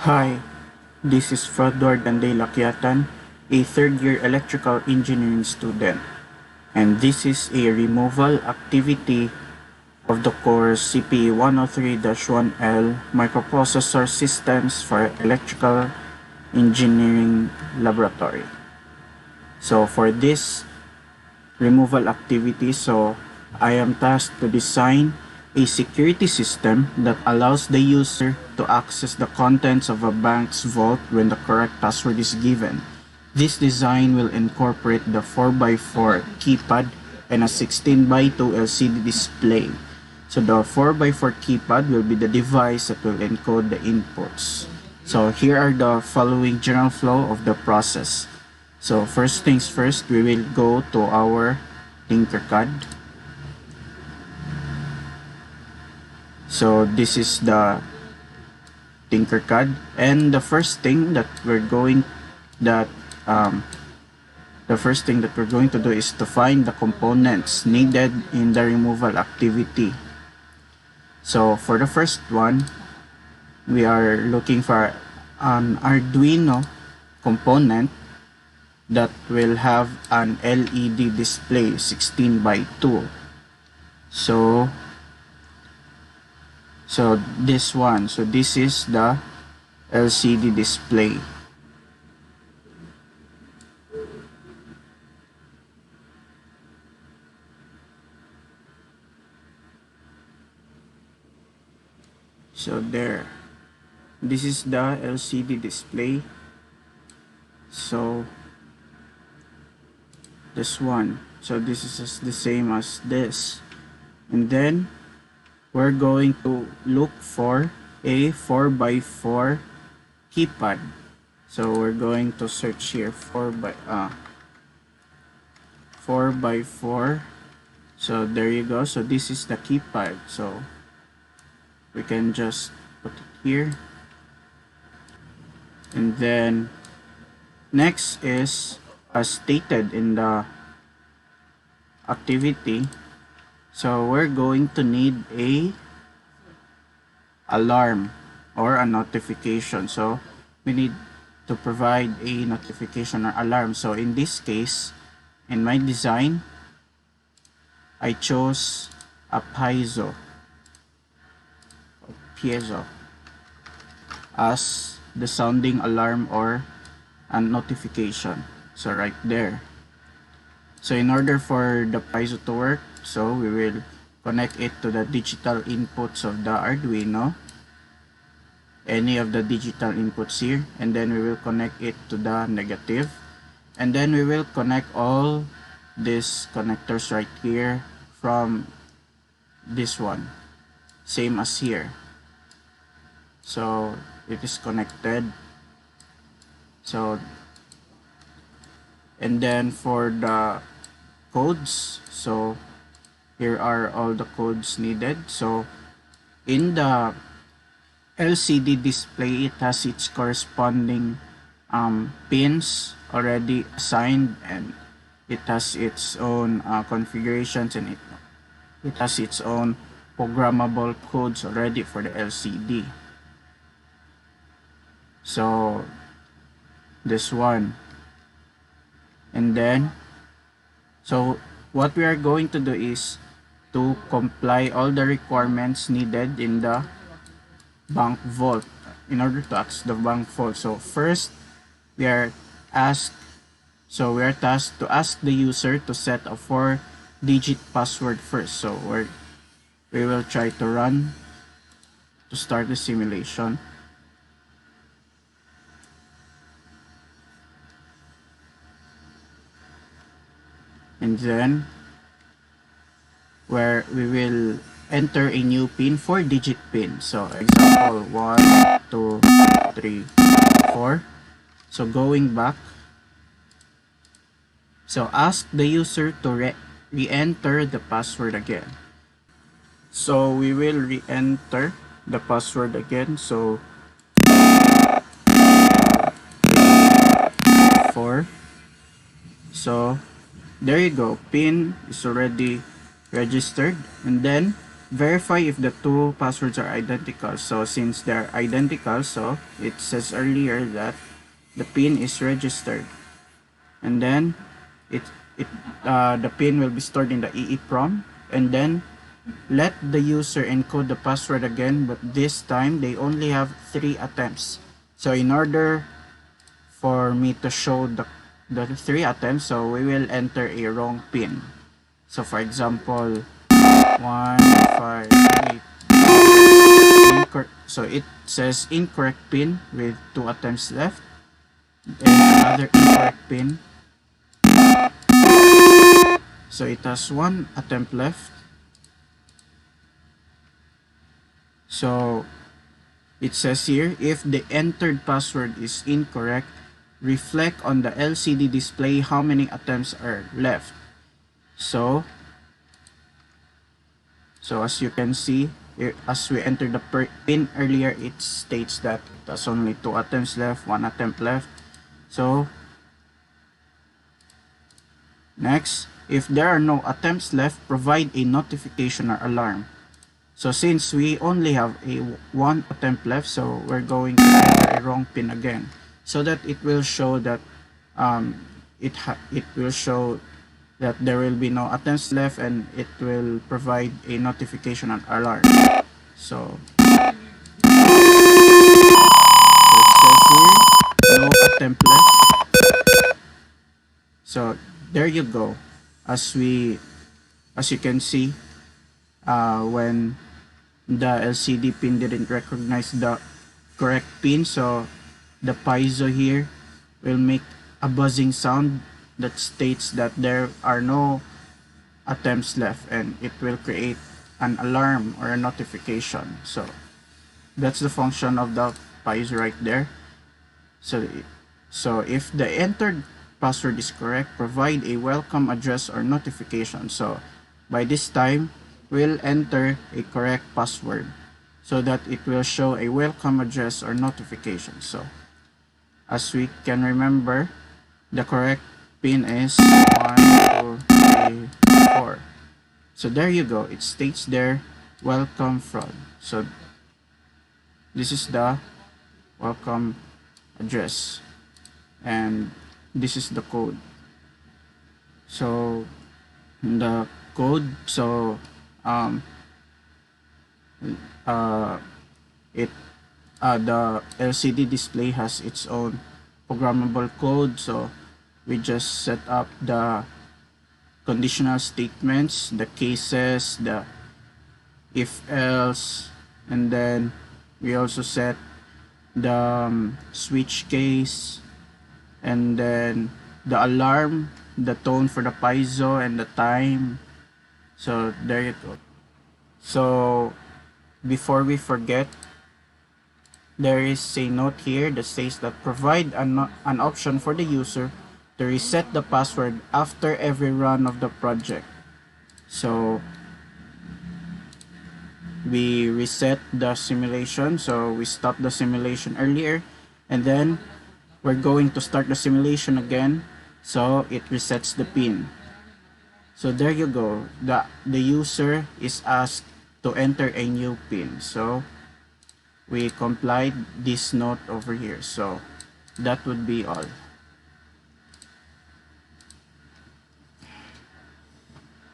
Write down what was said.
Hi, this is Fredward Ganday Lakyatan, a third-year electrical engineering student, and this is a removal activity of the course CPE103-1L Microprocessor Systems for Electrical Engineering Laboratory. So for this removal activity, I am tasked to design a security system that allows the user to access the contents of a bank's vault when the correct password is given. This design will incorporate the 4x4 keypad and a 16x2 LCD display. So the 4x4 keypad will be the device that will encode the inputs. So here are the following general flow of the process. So first things first, we will go to our Tinkercad. So this is the Tinkercad, and the first thing that we're going to do is to find the components needed in the removal activity. So for the first one, we are looking for an Arduino component that will have an LED display 16x2. So this one, this is the LCD display. So there, this is the LCD display. So this one, this is the same as this, and then we're going to look for a 4x4 keypad. So we're going to search here 4x4. So there you go. So this is the keypad. So we can just put it here. And then next is, as stated in the activity, so we're going to need a alarm or a notification. So we need to provide a notification or alarm. So in this case, in my design, I chose a piezo as the sounding alarm or a notification. So right there. So in order for the piezo to work, so we will connect it to the digital inputs of the Arduino, any of the digital inputs here, and then we will connect it to the negative, and then we will connect all these connectors right here from this one, same as here. So it is connected. So, and then for the codes, so here are all the codes needed. So in the LCD display, it has its corresponding pins already assigned, and it has its own configurations, and it has its own programmable codes already for the LCD. So this one, and then so what we are going to do is to comply all the requirements needed in the bank vault in order to access the bank vault. So first, we are tasked to ask the user to set a 4-digit password first. So we will try to start the simulation. And then where we will enter a new pin, 4-digit pin. So example 1, 2, 3, 4. So going back, so ask the user to re-enter the password again. So we will re-enter the password again. So 4. So there you go, pin is already registered, and then verify if the two passwords are identical. So since they're identical, so it says earlier that the pin is registered, and then the pin will be stored in the EEPROM, and then let the user encode the password again, but this time they only have 3 attempts. So in order for me to show the 3 attempts, so we will enter a wrong pin. So for example, 158. So it says incorrect pin with 2 attempts left, and another incorrect pin. So it has 1 attempt left. So it says here, if the entered password is incorrect, reflect on the LCD display how many attempts are left. So as you can see, as we entered the pin earlier, it states that it has only 2 attempts left, 1 attempt left. So next, if there are no attempts left, provide a notification or alarm. So since we only have a 1 attempt left, so we're going to enter a wrong pin again, so that it will show that it will show that there will be no attempts left, and it will provide a notification and alarm. So it says here, no attempt left. So there you go. As you can see, when the LCD pin didn't recognize the correct pin, so the piezo here will make a buzzing sound that states that there are no attempts left, and it will create an alarm or a notification. So that's the function of the piezo right there. So if the entered password is correct, provide a welcome address or notification. So by this time, we'll enter a correct password so that it will show a welcome address or notification. So as we can remember, the correct pin is 1, 2, 3, 4. So there you go. It states there, welcome from. So this is the welcome address, and this is the code. So the code, so the LCD display has its own programmable code. So we just set up the conditional statements, the cases, the if else, and then we also set the switch case, and then the alarm, the tone for the piezo, and the time. So there you go. So before we forget, there is a note here that says that provide an option for the user to reset the password after every run of the project. So we reset the simulation, so we stopped the simulation earlier, and then we're going to start the simulation again, so it resets the pin. So there you go. The user is asked to enter a new pin. So we complied this note over here. So that would be all.